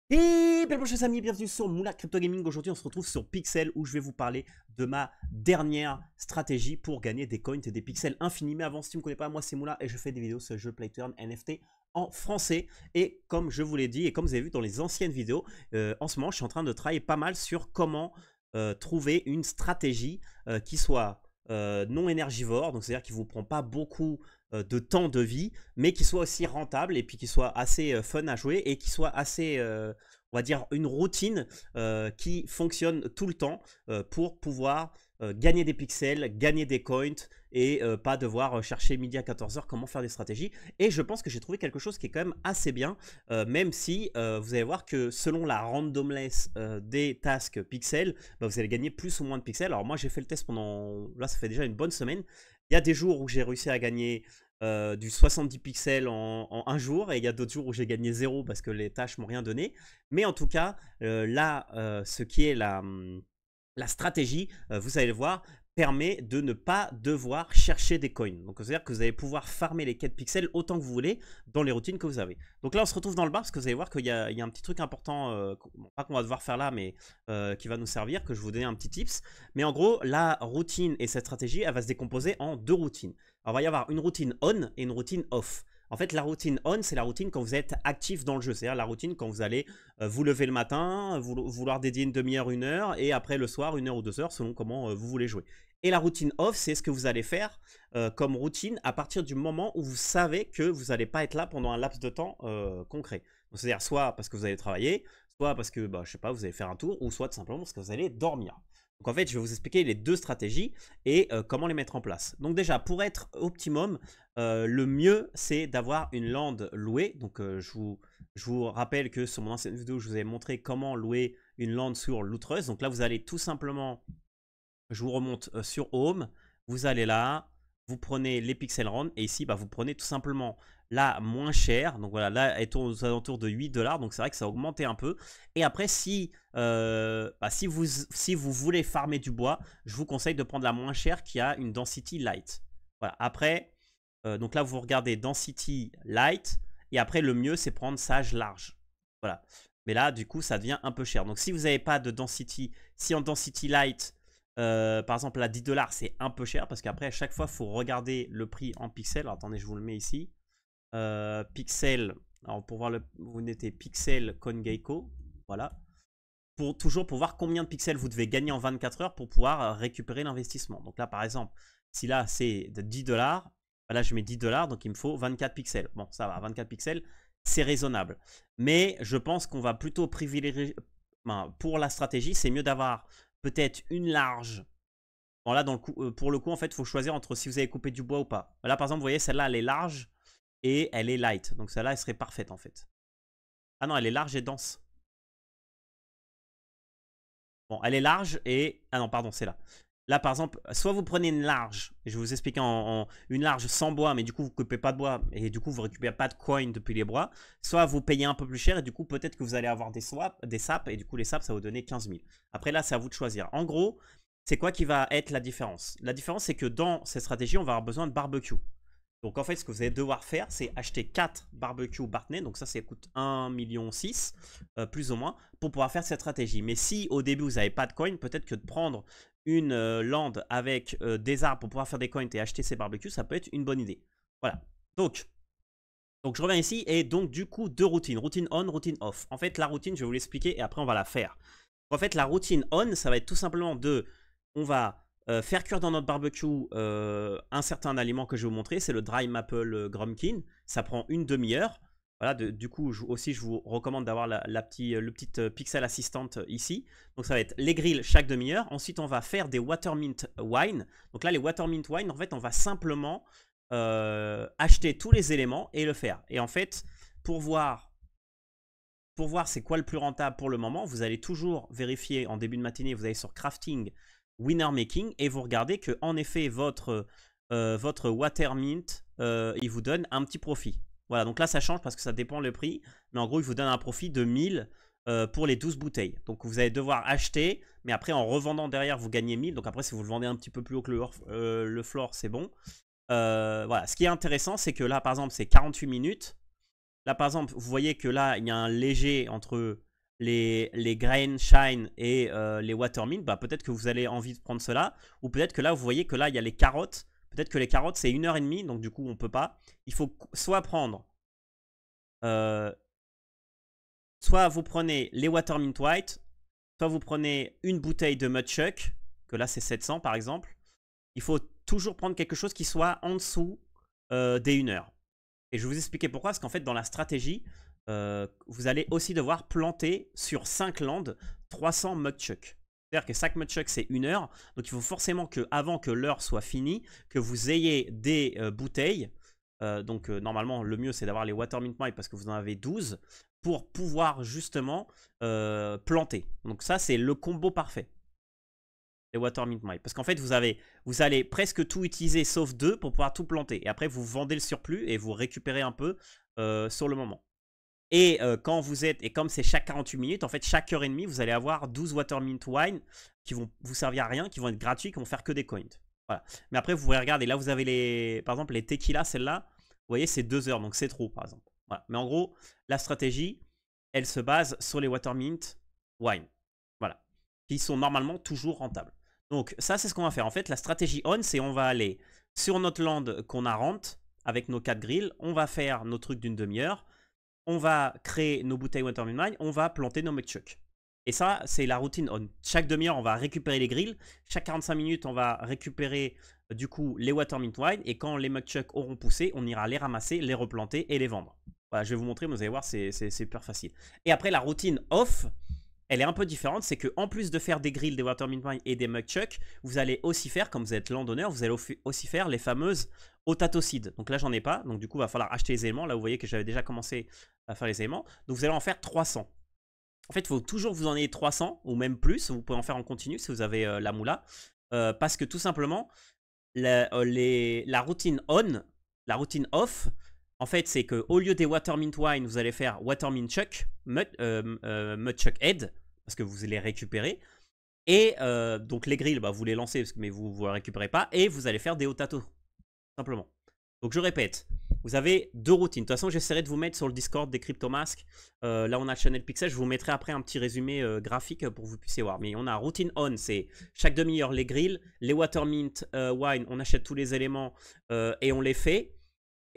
Et bien bonjour amis, bienvenue sur Moula Crypto Gaming. Aujourd'hui on se retrouve sur Pixel où je vais vous parler de ma dernière stratégie pour gagner des coins et des pixels infinis. Mais avant, si tu ne me connais pas, moi c'est Moula et je fais des vidéos sur le jeu Playturn NFT en français. Et comme je vous l'ai dit et comme vous avez vu dans les anciennes vidéos, en ce moment je suis en train de travailler pas mal sur comment trouver une stratégie qui soit non énergivore, donc c'est-à-dire qui ne vous prend pas beaucoup de temps de vie, mais qui soit aussi rentable et puis qui soit assez fun à jouer et qui soit assez, on va dire, une routine qui fonctionne tout le temps pour pouvoir gagner des pixels, gagner des coins et pas devoir chercher midi à 14 h comment faire des stratégies. Et je pense que j'ai trouvé quelque chose qui est quand même assez bien, même si vous allez voir que selon la randomness des tasks pixels, bah, vous allez gagner plus ou moins de pixels. Alors moi j'ai fait le test pendant, là ça fait déjà une bonne semaine. Il y a des jours où j'ai réussi à gagner du 70 pixels en un jour et il y a d'autres jours où j'ai gagné 0 parce que les tâches m'ont rien donné. Mais en tout cas, là, ce qui est la stratégie, vous allez le voir, permet de ne pas devoir chercher des coins. Donc, c'est-à-dire que vous allez pouvoir farmer les quêtes pixels autant que vous voulez dans les routines que vous avez. Donc là, on se retrouve dans le bar parce que vous allez voir qu'il y a un petit truc important, pas qu'on va devoir faire là, mais qui va nous servir, que je vais vous donner un petit tips. Mais en gros, la routine et cette stratégie, elle va se décomposer en deux routines. Alors, il va y avoir une routine on et une routine off. En fait, la routine on, c'est la routine quand vous êtes actif dans le jeu. C'est-à-dire la routine quand vous allez vous lever le matin, vouloir dédier une demi-heure, 1 heure, et après le soir, 1 heure ou 2 heures, selon comment vous voulez jouer. Et la routine off, c'est ce que vous allez faire comme routine à partir du moment où vous savez que vous n'allez pas être là pendant un laps de temps concret. C'est-à-dire soit parce que vous allez travailler, soit parce que, bah, je sais pas, vous allez faire un tour, ou soit tout simplement parce que vous allez dormir. Donc en fait, je vais vous expliquer les deux stratégies et comment les mettre en place. Donc déjà, pour être optimum, le mieux, c'est d'avoir une land louée. Donc je vous rappelle que sur mon ancienne vidéo, je vous avais montré comment louer une land sur Lootrust. Donc là, vous allez tout simplement, je vous remonte sur Home, vous allez là, vous prenez les pixel round et ici, bah, vous prenez tout simplement la moins chère. Donc voilà, là, elle est aux alentours de 8 $. Donc c'est vrai que ça a augmenté un peu. Et après, si vous voulez farmer du bois, je vous conseille de prendre la moins chère qui a une density light. Voilà, après, donc là, vous regardez density light. Et après, le mieux, c'est prendre sage large. Voilà. Mais là, du coup, ça devient un peu cher. Donc si vous n'avez pas de density, si en density light, par exemple, à 10 $, c'est un peu cher parce qu'après, à chaque fois, il faut regarder le prix en pixels. Alors, attendez, je vous le mets ici. Pixel, alors pour voir, vous mettez pixel CoinGecko. Voilà. Toujours pour voir combien de pixels vous devez gagner en 24 heures pour pouvoir récupérer l'investissement. Donc là, par exemple, si là, c'est de 10 $, là, je mets 10 $, donc il me faut 24 pixels. Bon, ça va, 24 pixels, c'est raisonnable. Mais je pense qu'on va plutôt privilégier, pour la stratégie, c'est mieux d'avoir peut-être une large. Bon, là, pour le coup, en fait, il faut choisir entre si vous avez coupé du bois ou pas. Là, par exemple, vous voyez, celle-là, elle est large et elle est light. Donc celle-là, elle serait parfaite, en fait. Ah non, elle est large et dense. Bon, elle est large et... Ah non, pardon, c'est là. Là, par exemple, soit vous prenez une large, et je vais vous expliquer une large sans bois, mais du coup, vous ne coupez pas de bois, et du coup, vous ne récupérez pas de coin depuis les bois. Soit vous payez un peu plus cher, et du coup, peut-être que vous allez avoir des saps, et du coup, les saps, ça va vous donner 15 000. Après, là, c'est à vous de choisir. En gros, c'est quoi qui va être la différence? La différence, c'est que dans cette stratégie, on va avoir besoin de barbecue. Donc en fait, ce que vous allez devoir faire, c'est acheter 4 barbecue Bartnet. Donc ça coûte 1,6 million, plus ou moins, pour pouvoir faire cette stratégie. Mais si au début, vous n'avez pas de coin, peut-être que de prendre une land avec des arbres pour pouvoir faire des coins et acheter ces barbecues, ça peut être une bonne idée. Voilà. Donc je reviens ici et donc du coup, deux routines. Routine on, routine off. En fait, la routine, je vais vous l'expliquer et après, on va la faire. En fait, la routine on, ça va être tout simplement on va faire cuire dans notre barbecue un certain aliment que je vais vous montrer, c'est le dry maple grumpkin. Ça prend une demi-heure. Voilà, du coup, je vous recommande d'avoir le petit pixel assistant ici. Donc ça va être les grilles chaque demi-heure. Ensuite, on va faire des watermint wine. Donc là, les watermint wine, en fait, on va simplement acheter tous les éléments et le faire. Et en fait, pour voir c'est quoi le plus rentable pour le moment, vous allez toujours vérifier en début de matinée, vous allez sur crafting, winner making et vous regardez que en effet votre watermint il vous donne un petit profit. Voilà, donc là ça change parce que ça dépend le prix, mais en gros il vous donne un profit de 1000 pour les 12 bouteilles. Donc vous allez devoir acheter, mais après en revendant derrière vous gagnez 1000. Donc après si vous le vendez un petit peu plus haut que le floor, c'est bon. Voilà, ce qui est intéressant c'est que là par exemple c'est 48 minutes. Là, par exemple, vous voyez que là, il y a un léger entre les Grain Shine et les Watermint, bah, peut-être que vous avez envie de prendre cela. Ou peut-être que là, vous voyez que là, il y a les carottes. Peut-être que les carottes, c'est 1h30, donc du coup, on ne peut pas. Il faut soit prendre... soit vous prenez les Watermint White, soit vous prenez une bouteille de Mudchuck, que là, c'est 700 par exemple. Il faut toujours prendre quelque chose qui soit en dessous des 1 heure. Et je vais vous expliquer pourquoi. Parce qu'en fait, dans la stratégie, vous allez aussi devoir planter sur 5 landes 300 Mudchuck. C'est-à-dire que chaque Mudchuck, c'est 1 heure. Donc, il faut forcément qu'avant que l'heure soit finie, que vous ayez des bouteilles. Normalement, le mieux, c'est d'avoir les Watermint White parce que vous en avez 12 pour pouvoir justement planter. Donc, ça, c'est le combo parfait. Les Watermint White. Parce qu'en fait, vous allez presque tout utiliser sauf 2 pour pouvoir tout planter. Et après, vous vendez le surplus et vous récupérez un peu sur le moment. Et quand vous êtes, et comme c'est chaque 48 minutes, en fait, chaque heure et demie, vous allez avoir 12 Watermint Wine qui vont vous servir à rien, qui vont être gratuits, qui vont faire que des coins. Voilà. Mais après, vous pouvez regarder, là, vous avez par exemple, les tequila, celle-là, vous voyez, c'est 2 heures, donc c'est trop, par exemple. Voilà. Mais en gros, la stratégie, elle se base sur les Watermint Wine. Voilà. Qui sont normalement toujours rentables. Donc, ça, c'est ce qu'on va faire. En fait, la stratégie on, c'est on va aller sur notre land qu'on a rente avec nos 4 grilles. On va faire nos trucs d'une demi-heure. On va créer nos bouteilles Watermint Wine. On va planter nos Mudchuck. Et ça, c'est la routine on. Chaque demi-heure, on va récupérer les grilles. Chaque 45 minutes, on va récupérer du coup les Watermint Wine. Et quand les Mudchuck auront poussé, on ira les ramasser, les replanter et les vendre. Voilà, je vais vous montrer, mais vous allez voir, c'est super facile. Et après, la routine off, elle est un peu différente. C'est qu'en plus de faire des grilles, des Watermint Wine et des Mudchuck, vous allez aussi faire, comme vous êtes landonneur, vous allez aussi faire les fameuses Otatocides. Donc là, j'en ai pas. Donc du coup, il va falloir acheter les éléments. Là, vous voyez que j'avais déjà commencé à faire les éléments. Donc vous allez en faire 300. En fait, il faut toujours que vous en ayez 300 ou même plus. Vous pouvez en faire en continu si vous avez la moula. Parce que tout simplement, la routine on, la routine off, en fait, c'est qu'au lieu des Watermint Wine, vous allez faire Watermint Chuck, Mudchuck Head, parce que vous allez récupérer. Et donc les grilles, bah, vous les lancez, mais vous ne les récupérez pas. Et vous allez faire des Otato, simplement. Donc je répète, vous avez 2 routines. De toute façon, j'essaierai de vous mettre sur le Discord des Cryptomasks. Là, on a le channel Pixel. Je vous mettrai après un petit résumé graphique pour que vous puissiez voir. Mais on a routine on, c'est chaque demi-heure les grilles. Les Watermint Wine, on achète tous les éléments et on les fait.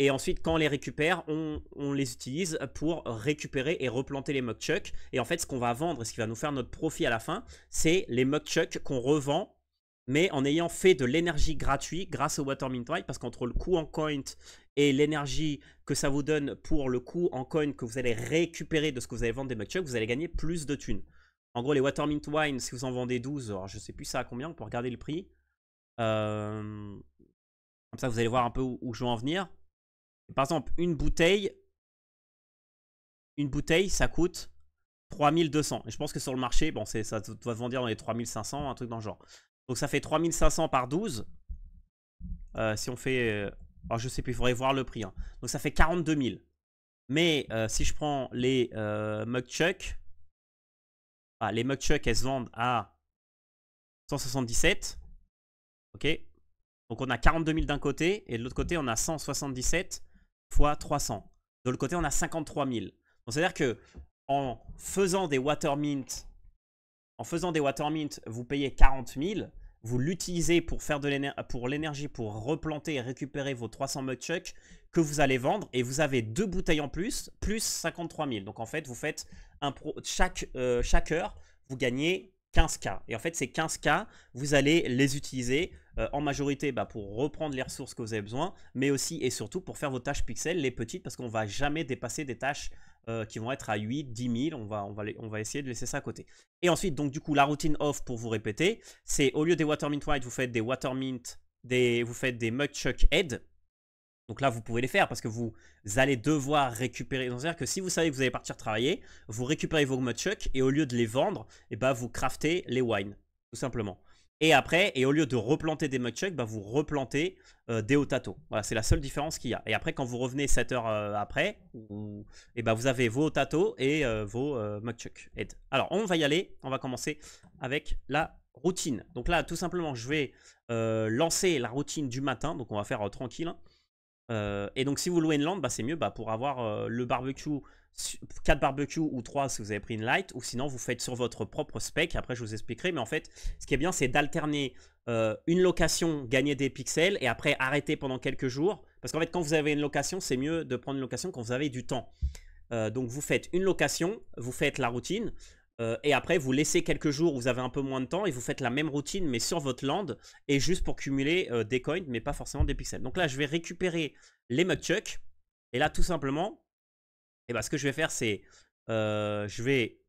Et ensuite, quand on les récupère, on les utilise pour récupérer et replanter les Mudchuck. Et en fait, ce qu'on va vendre, ce qui va nous faire notre profit à la fin, c'est les Mudchuck qu'on revend, mais en ayant fait de l'énergie gratuite grâce au Watermint Wine, parce qu'entre le coût en coin et l'énergie que ça vous donne pour le coût en coin que vous allez récupérer de ce que vous allez vendre des Mudchuck, vous allez gagner plus de thunes. En gros, les Watermint Wine, si vous en vendez 12, alors je ne sais plus ça à combien, on peut regarder le prix. Comme ça, vous allez voir un peu où je veux en venir. Par exemple, une bouteille, ça coûte 3200. Et je pense que sur le marché, bon, ça doit se vendre dans les 3500, un truc dans le genre. Donc ça fait 3500 par 12. Si on fait... alors je sais plus, il faudrait voir le prix. Hein. Donc ça fait 42 000. Mais si je prends les Mudchuck, les Mudchuck, elles se vendent à 177. Ok. Donc on a 42 000 d'un côté. Et de l'autre côté, on a 177 fois 300. De l'autre côté, on a 53 000. Donc c'est-à-dire que en faisant des Watermint, vous payez 40 000. Vous l'utilisez pour faire de l'énergie, pour replanter et récupérer vos 300 Mudchuck que vous allez vendre. Et vous avez 2 bouteilles en plus 53 000. Donc en fait, vous faites chaque heure, vous gagnez 15K. Et en fait, ces 15K, vous allez les utiliser en majorité pour reprendre les ressources que vous avez besoin, mais aussi et surtout pour faire vos tâches pixels, les petites, parce qu'on ne va jamais dépasser des tâches qui vont être à 8, 10 000. On va essayer de laisser ça à côté. Et ensuite, donc du coup, la routine off, pour vous répéter, c'est au lieu des Watermint White, vous faites des Watermint, vous faites des Mudchuck Head. Donc là, vous pouvez les faire parce que vous allez devoir récupérer. C'est-à-dire que si vous savez que vous allez partir travailler, vous récupérez vos Mudchuck et au lieu de les vendre, vous craftez les wines, tout simplement. Et après, au lieu de replanter des Mudchuck, vous replantez des Otato. Voilà, c'est la seule différence qu'il y a. Et après, quand vous revenez 7 heures après, vous avez vos Otato et vos Mudchuck Head. Alors, on va y aller. On va commencer avec la routine. Donc là, tout simplement, je vais lancer la routine du matin. Donc, on va faire tranquille. Et donc si vous louez une land, c'est mieux pour avoir le barbecue 4 barbecues ou 3 si vous avez pris une light, ou sinon vous faites sur votre propre spec. Après, je vous expliquerai. Mais en fait, ce qui est bien, c'est d'alterner une location, gagner des pixels et après arrêter pendant quelques jours. Parce qu'en fait, quand vous avez une location, c'est mieux de prendre une location quand vous avez du temps. Donc, vous faites une location, vous faites la routine. Et après, vous laissez quelques jours où vous avez un peu moins de temps et vous faites la même routine mais sur votre land et juste pour cumuler des coins mais pas forcément des pixels. Donc là, je vais récupérer les mudchucks et là, tout simplement, et ben, ce que je vais faire, c'est je vais...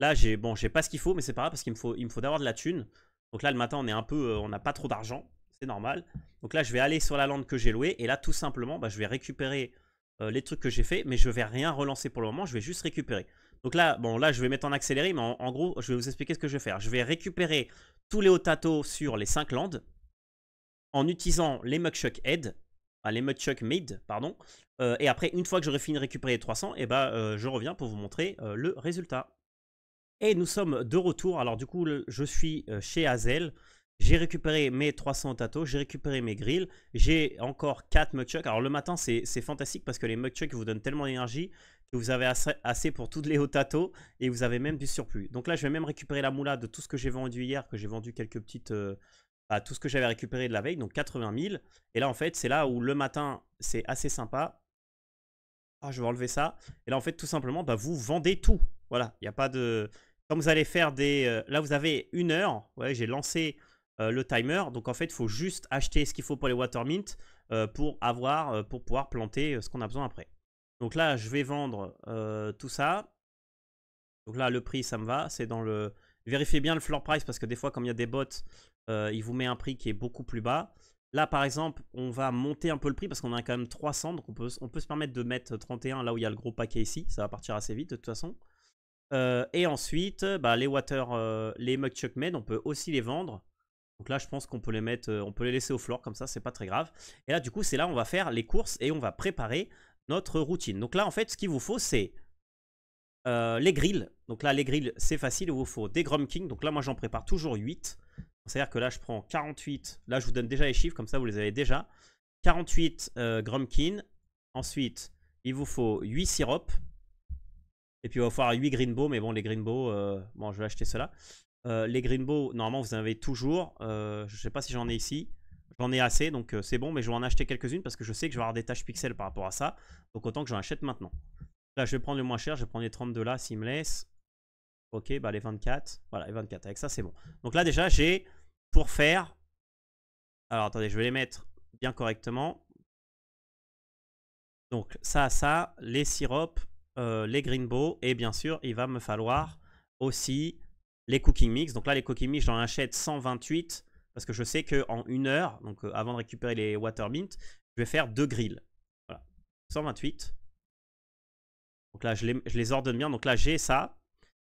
Là, j'ai pas ce qu'il faut mais c'est pas grave parce qu'il me faut d'abord de la thune. Donc là, le matin, on est un peu, on n'a pas trop d'argent, c'est normal. Donc là, je vais aller sur la land que j'ai louée et là, tout simplement, bah, je vais récupérer les trucs que j'ai fait mais je vais rien relancer pour le moment, je vais juste récupérer. Donc là, bon, là, je vais mettre en accéléré, mais en gros, je vais vous expliquer ce que je vais faire. Je vais récupérer tous les Otato sur les 5 landes en utilisant les Mudchuck Head, les Mudchuck Mid, pardon. Et après, une fois que j'aurai fini de récupérer les 300, et ben, je reviens pour vous montrer le résultat. Et nous sommes de retour. Alors du coup, je suis chez Hazel. J'ai récupéré mes 300 Otato, j'ai récupéré mes grilles, j'ai encore 4 Mudchuck. Alors le matin, c'est fantastique parce que les Mudchuck vous donnent tellement d'énergie que vous avez assez pour toutes les Otato et vous avez même du surplus. Donc là, je vais même récupérer la moula de tout ce que j'ai vendu hier, que j'ai vendu quelques petites... tout ce que j'avais récupéré de la veille, donc 80 000. Et là, en fait, c'est là où le matin, c'est assez sympa. Ah, je vais enlever ça. Et là, en fait, tout simplement, bah, vous vendez tout. Voilà, il n'y a pas de... Quand vous allez faire des... là, vous avez 1 heure. Ouais, j'ai lancé le timer. Donc, en fait, il faut juste acheter ce qu'il faut pour les Watermint pour pouvoir planter ce qu'on a besoin après. Donc là, je vais vendre tout ça. Donc là, le prix, ça me va. C'est dans le... Vérifiez bien le floor price parce que des fois, comme il y a des bots, il vous met un prix qui est beaucoup plus bas. Là, par exemple, on va monter un peu le prix parce qu'on a quand même 300. Donc, on peut se permettre de mettre 31 là où il y a le gros paquet ici. Ça va partir assez vite de toute façon. Et ensuite, bah, les Mudchuck Med, on peut aussi les vendre. Donc là, je pense qu'on peut les mettre, on peut les laisser au floor comme ça, c'est pas très grave. Et là, du coup, c'est là où on va faire les courses et on va préparer notre routine. Donc là, en fait, ce qu'il vous faut, c'est les grilles. Donc là, les grilles, c'est facile. Il vous faut des Grumpkin. Donc là, moi, j'en prépare toujours 8. C'est-à-dire que là, je prends 48. Là, je vous donne déjà les chiffres, comme ça, vous les avez déjà. 48 Grumpkin. Ensuite, il vous faut 8 sirops. Et puis, il va falloir 8 Greenbow. Mais bon, les Greenbow, bon, je vais acheter cela. Les Greenbow, normalement, vous en avez toujours. Je ne sais pas si j'en ai ici. J'en ai assez, donc c'est bon. Mais je vais en acheter quelques-unes parce que je sais que je vais avoir des tâches pixels par rapport à ça. Donc, autant que j'en achète maintenant. Là, je vais prendre le moins cher. Je vais prendre les 32 là, s'il me laisse. Ok, bah les 24. Voilà, les 24. Avec ça, c'est bon. Donc là, déjà, j'ai pour faire... Alors, attendez, je vais les mettre bien correctement. Donc, ça, les sirops, les Greenbow. Et bien sûr, il va me falloir aussi les Cooking Mix. Donc là, les Cooking Mix, j'en achète 128. Parce que je sais qu'en 1 heure, donc avant de récupérer les Watermint, je vais faire 2 grilles. Voilà, 128. Donc là, je les ordonne bien. Donc là, j'ai ça.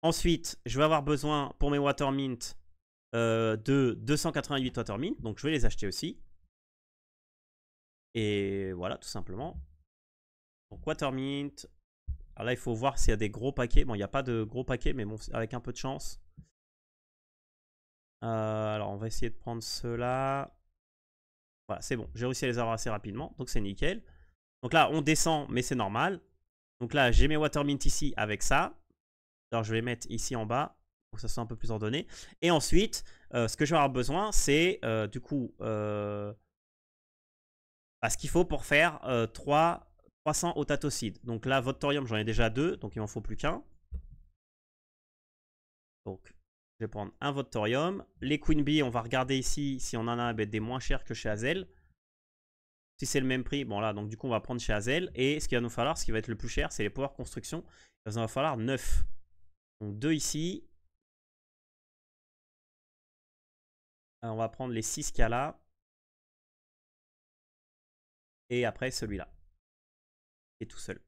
Ensuite, je vais avoir besoin pour mes Watermint de 288 Watermint. Donc, je vais les acheter aussi. Et voilà, tout simplement. Donc, Watermint. Alors là, il faut voir s'il y a des gros paquets. Bon, il n'y a pas de gros paquets, mais bon, avec un peu de chance. Alors, on va essayer de prendre ceux-là. Voilà, c'est bon. J'ai réussi à les avoir assez rapidement. Donc, c'est nickel. Donc là, on descend, mais c'est normal. Donc là, j'ai mes Watermint ici avec ça. Alors, je vais les mettre ici en bas pour que ça soit un peu plus ordonné. Et ensuite, ce que je vais avoir besoin, c'est du coup ce qu'il faut pour faire 300 Otato Seed. Donc là, Votorium, j'en ai déjà 2, donc il m'en faut plus qu'un. Donc, je vais prendre un Votorium. Les Queen Bee, on va regarder ici si on en a des moins chers que chez Hazel. Si c'est le même prix, bon là, donc du coup, on va prendre chez Hazel. Et ce qu'il va nous falloir, ce qui va être le plus cher, c'est les Power Construction. Il va falloir 9. Donc 2 ici. On va prendre les 6 qu'il y a là. Et après celui-là. Et tout seul.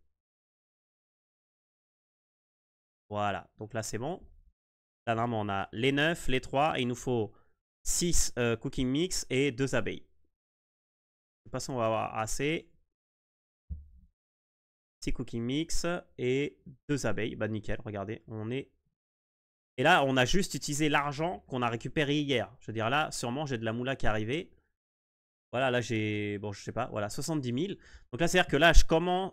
Voilà. Donc là, c'est bon. Là, normalement, on a les 9, les 3. Et il nous faut 6 Cooking Mix et 2 abeilles. De toute façon, on va avoir assez. 6 Cooking Mix et 2 abeilles. Bah, nickel. Regardez, on est... Et là, on a juste utilisé l'argent qu'on a récupéré hier. Je veux dire, là, sûrement, j'ai de la moula qui est arrivée. Voilà, là j'ai, bon je sais pas, voilà 70 000. Donc là c'est à dire que là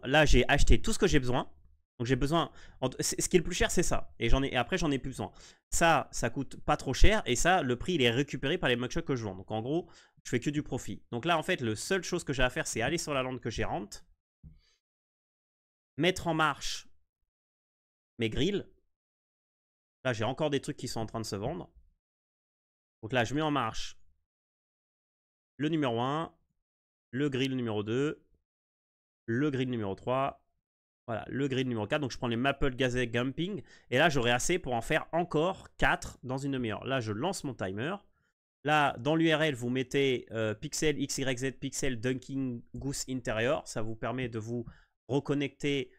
là j'ai acheté tout ce que j'ai besoin. Donc j'ai besoin, ce qui est le plus cher c'est ça. Et après j'en ai plus besoin. Ça coûte pas trop cher et ça le prix il est récupéré par les mugshot que je vends. Donc en gros je fais que du profit. Donc là en fait le seule chose que j'ai à faire c'est aller sur la lande que j'ai rente, mettre en marche mes grilles. Là j'ai encore des trucs qui sont en train de se vendre. Donc là je mets en marche le numéro 1, le grill numéro 2, le grill numéro 3. Voilà, le grid numéro 4. Donc, je prends les Maple Gazette Gumping. Et là, j'aurai assez pour en faire encore 4 dans une demi-heure. Là, je lance mon timer. Là, dans l'URL, vous mettez Pixel XYZ Pixel Dunking Goose Interior. Ça vous permet de vous reconnecter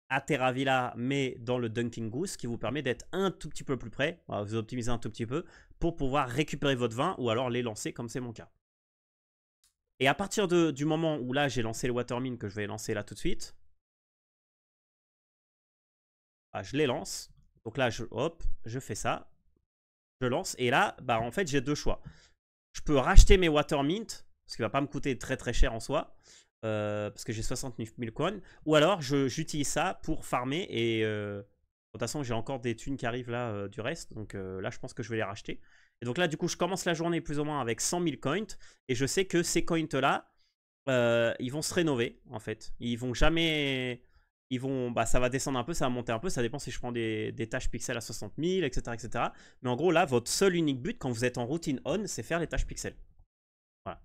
à TerraVilla, mais dans le Dunking Goose, qui vous permet d'être un tout petit peu plus près. Voilà, vous optimisez un tout petit peu pour pouvoir récupérer votre vin ou alors les lancer comme c'est mon cas. Et à partir du moment où là, j'ai lancé le Watermine que je vais lancer là tout de suite, je les lance. Donc là, je fais ça. Je lance. Et là, bah, en fait, j'ai deux choix. Je peux racheter mes Watermint, ce qui ne va pas me coûter très très cher en soi, parce que j'ai 69 000 coins. Ou alors, j'utilise ça pour farmer. Et de toute façon, j'ai encore des thunes qui arrivent là du reste. Donc là, je pense que je vais les racheter. Et donc là, du coup, je commence la journée plus ou moins avec 100 000 coins. Et je sais que ces coins-là, ils vont se rénover, en fait. Ils vont jamais... ça va descendre un peu, ça va monter un peu, ça dépend si je prends des tâches pixels à 60 000, etc., etc. Mais en gros, là, votre seul unique but quand vous êtes en routine on, c'est faire les tâches pixels. Voilà.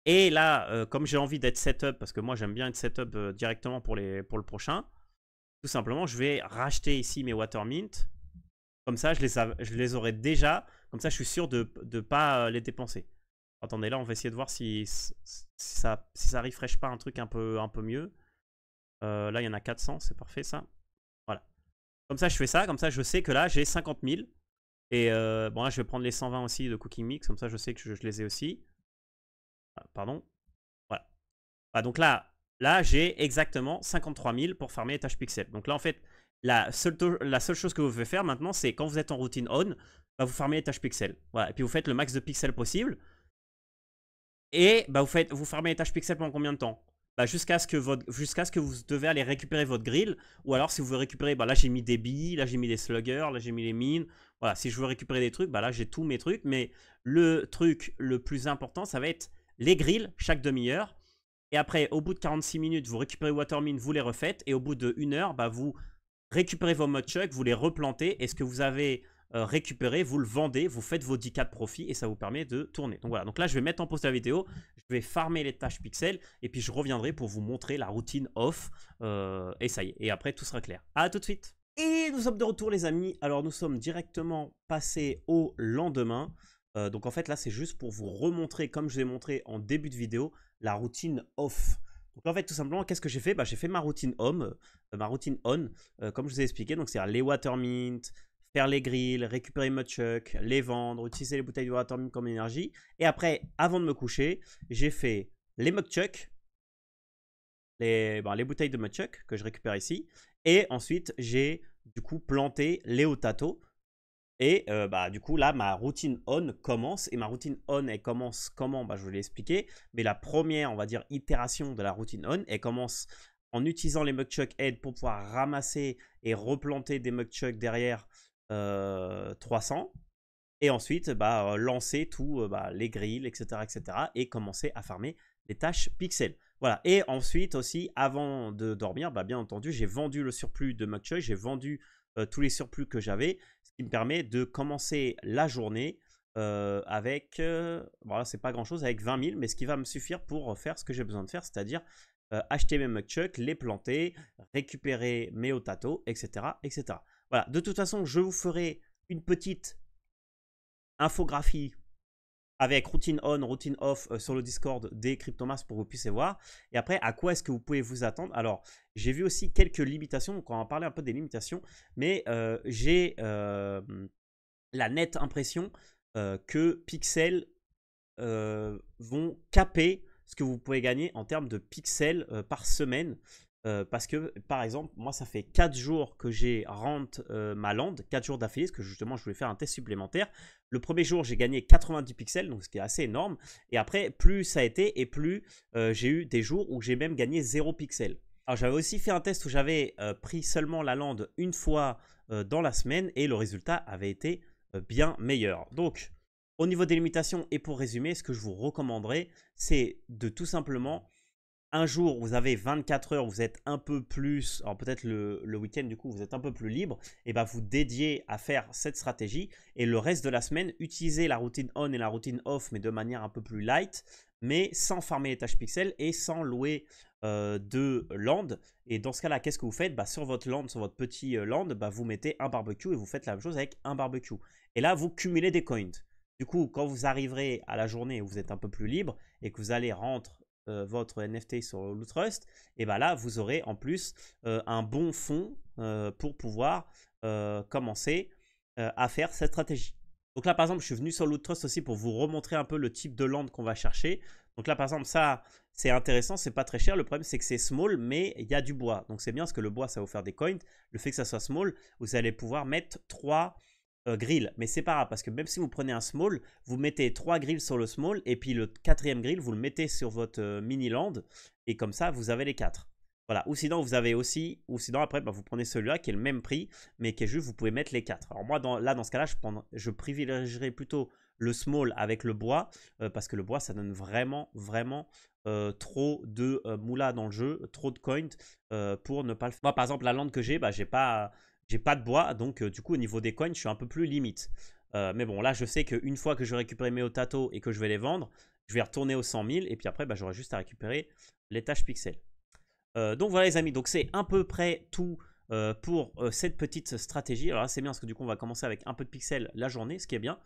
Et là, comme j'ai envie d'être setup, parce que moi j'aime bien être setup directement pour le prochain, tout simplement, je vais racheter ici mes Watermint. Comme ça, je les aurai déjà. Comme ça, je suis sûr de ne pas les dépenser. Attendez, là, on va essayer de voir si ça refresh pas un truc un peu mieux. Là, il y en a 400, c'est parfait ça. Voilà. Comme ça, je fais ça. Comme ça, je sais que là, j'ai 50 000. Et bon, là, je vais prendre les 120 aussi de Cooking Mix. Comme ça, je sais que je les ai aussi. Ah, pardon. Voilà. Ah, donc là j'ai exactement 53 000 pour farmer les tâches pixels. Donc là, en fait, la seule chose que vous pouvez faire maintenant, c'est quand vous êtes en routine on, bah, vous farmez les tâches pixels. Voilà. Et puis, vous faites le max de pixels possible. Et bah, vous farmez les tâches pixels pendant combien de temps? Bah, jusqu'à ce que vous devez aller récupérer votre grill. Ou alors si vous voulez récupérer, bah là j'ai mis des billes, là j'ai mis des sluggers, là j'ai mis les mines. Voilà, si je veux récupérer des trucs, bah là j'ai tous mes trucs. Mais le truc le plus important, ça va être les grills chaque demi-heure. Et après, au bout de 46 minutes, vous récupérez Watermine, vous les refaites. Et au bout de 1 heure, bah, vous récupérez vos mudchucks, vous les replantez. Et ce que vous avez récupéré, vous le vendez, vous faites vos 10K de profit et ça vous permet de tourner. Donc voilà, donc là je vais mettre en pause la vidéo, je vais farmer les tâches pixels et puis je reviendrai pour vous montrer la routine off et ça y est, et après tout sera clair. A tout de suite. Et nous sommes de retour les amis, alors nous sommes directement passés au lendemain. Donc en fait là c'est juste pour vous remontrer, comme je vous ai montré en début de vidéo, la routine off. Donc en fait tout simplement qu'est-ce que j'ai fait, j'ai fait ma routine on, comme je vous ai expliqué, donc c'est les Watermint, faire les grills, récupérer les mudchucks, les vendre, utiliser les bouteilles de Watermint comme énergie. Et après, avant de me coucher, j'ai fait les mudchucks, les bouteilles de mudchuck que je récupère ici. Et ensuite, j'ai du coup planté les otato. Et du coup, là, ma routine on commence. Et ma routine on, elle commence comment? Je vous l'ai expliqué. Mais la première, on va dire, itération de la routine on, elle commence en utilisant les mugchuck head pour pouvoir ramasser et replanter des mugchuck derrière 300. Et ensuite, lancer tous les grilles, etc., etc. Et commencer à farmer les tâches pixels. Voilà. Et ensuite aussi, avant de dormir, bien entendu, j'ai vendu le surplus de mugchuck. J'ai vendu tous les surplus que j'avais, ce qui me permet de commencer la journée avec, voilà, c'est pas grand chose, avec 20 000, mais ce qui va me suffire pour faire ce que j'ai besoin de faire, c'est-à-dire acheter mes mugchuck, les planter, récupérer mes otato, etc., etc. Voilà, de toute façon, je vous ferai une petite infographie avec routine on, routine off sur le Discord des Cryptomass pour que vous puissiez voir. Et après, à quoi est-ce que vous pouvez vous attendre? Alors, j'ai vu aussi quelques limitations, donc on va parler un peu des limitations, mais j'ai la nette impression que Pixel vont caper ce que vous pouvez gagner en termes de pixels par semaine. Parce que, par exemple, moi, ça fait 4 jours que j'ai rente ma land, 4 jours d'affilée, parce que justement, je voulais faire un test supplémentaire. Le premier jour, j'ai gagné 90 pixels, donc ce qui est assez énorme. Et après, plus ça a été, et plus j'ai eu des jours où j'ai même gagné 0 pixels. Alors, j'avais aussi fait un test où j'avais pris seulement la land une fois dans la semaine, et le résultat avait été bien meilleur. Donc, au niveau des limitations, et pour résumer, ce que je vous recommanderais, c'est de tout simplement un jour, vous avez 24 heures, vous êtes un peu plus, alors peut-être le week-end du coup, vous êtes un peu plus libre, et bien vous dédiez à faire cette stratégie, et le reste de la semaine, utilisez la routine on et la routine off, mais de manière un peu plus light, mais sans farmer les tâches pixels et sans louer de land. Et dans ce cas-là, qu'est-ce que vous faites? Sur votre land, sur votre petit land, vous mettez un barbecue et vous faites la même chose avec un barbecue. Et là, vous cumulez des coins. Du coup, quand vous arriverez à la journée où vous êtes un peu plus libre et que vous allez rentrer votre NFT sur Loot Trust, et là vous aurez en plus un bon fond pour pouvoir commencer à faire cette stratégie. Donc là par exemple je suis venu sur Loot Trust aussi pour vous remontrer un peu le type de land qu'on va chercher. Donc là par exemple ça c'est intéressant, c'est pas très cher, le problème c'est que c'est small mais il y a du bois. Donc c'est bien parce que le bois ça va vous faire des coins, le fait que ça soit small, vous allez pouvoir mettre 3 grill, mais c'est pas grave parce que même si vous prenez un small, vous mettez 3 grills sur le small et puis le 4e grill, vous le mettez sur votre mini land et comme ça, vous avez les 4. Voilà, ou sinon vous avez aussi, ou sinon après vous prenez celui-là qui est le même prix, mais qui est juste, vous pouvez mettre les 4. Alors moi, dans ce cas-là, je privilégierais plutôt le small avec le bois parce que le bois, ça donne vraiment trop de moula dans le jeu, trop de coins pour ne pas le faire. Moi, par exemple, la land que j'ai pas de bois, donc du coup au niveau des coins, je suis un peu plus limite. Mais bon, là je sais qu'une fois que je récupère mes otato et que je vais les vendre, je vais retourner aux 100 000 et puis après j'aurai juste à récupérer les tâches pixels. Donc voilà les amis, donc c'est à peu près tout pour cette petite stratégie. Alors là c'est bien parce que du coup on va commencer avec un peu de pixels la journée, ce qui est bien.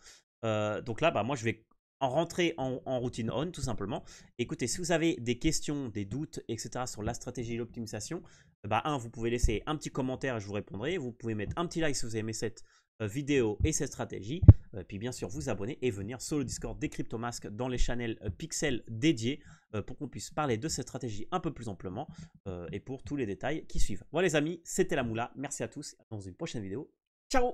Donc là moi je vais en rentrer en routine on tout simplement. Écoutez, si vous avez des questions, des doutes, etc. sur la stratégie et l'optimisation, vous pouvez laisser un petit commentaire et je vous répondrai. Vous pouvez mettre un petit like si vous avez aimé cette vidéo et cette stratégie. Puis bien sûr vous abonner et venir sur le Discord des Cryptomasques dans les channels Pixel dédiés pour qu'on puisse parler de cette stratégie un peu plus amplement et pour tous les détails qui suivent. Voilà les amis, c'était la Moula. Merci à tous. Dans une prochaine vidéo. Ciao!